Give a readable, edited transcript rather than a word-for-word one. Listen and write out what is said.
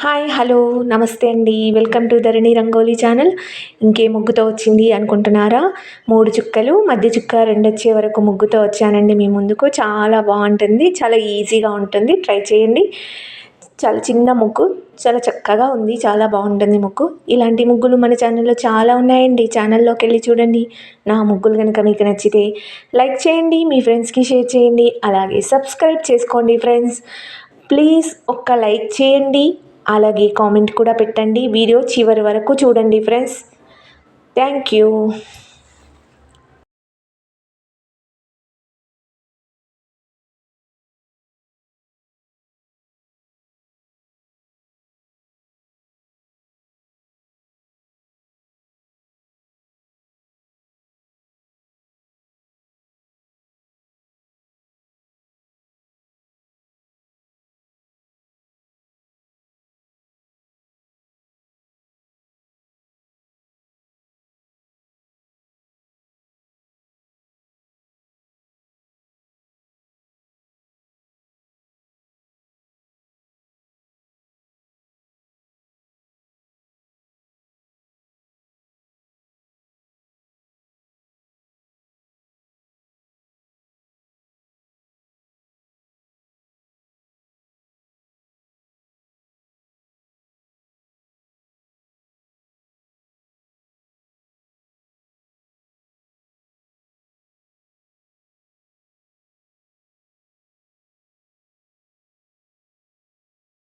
Hi hello నమస్తే అండి. Welcome to Dharani rangoli channel. ఇంకే ముగ్గుతో వచ్చింది అనుకుంటున్నారా? 3 చుక్కలు మధ్య చుక్క 2 వచ్చే వరకు ముగ్గుతో వచ్చానండి మీ ముందుకు. చాలా బాగుంటుంది, చాలా ఈజీగా ఉంటుంది, ట్రై చేయండి. చాలా చిన్న ముగ్గు, చాలా చక్కగా ఉంది, చాలా బాగుంటుంది ముగ్గు. ఇలాంటి ముగ్గులు మన ఛానల్లో చాలా ఉన్నాయండి. ఛానల్లోకి వెళ్ళి చూడండి. నా ముగ్గులు కనుక మీకు నచ్చితే లైక్ చేయండి, మీ ఫ్రెండ్స్కి షేర్ చేయండి, అలాగే సబ్స్క్రైబ్ చేసుకోండి ఫ్రెండ్స్. ప్లీజ్ ఒక్క లైక్ చేయండి, అలాగే కామెంట్ కూడా పెట్టండి. వీడియో చివరి వరకు చూడండి ఫ్రెండ్స్. Thank you.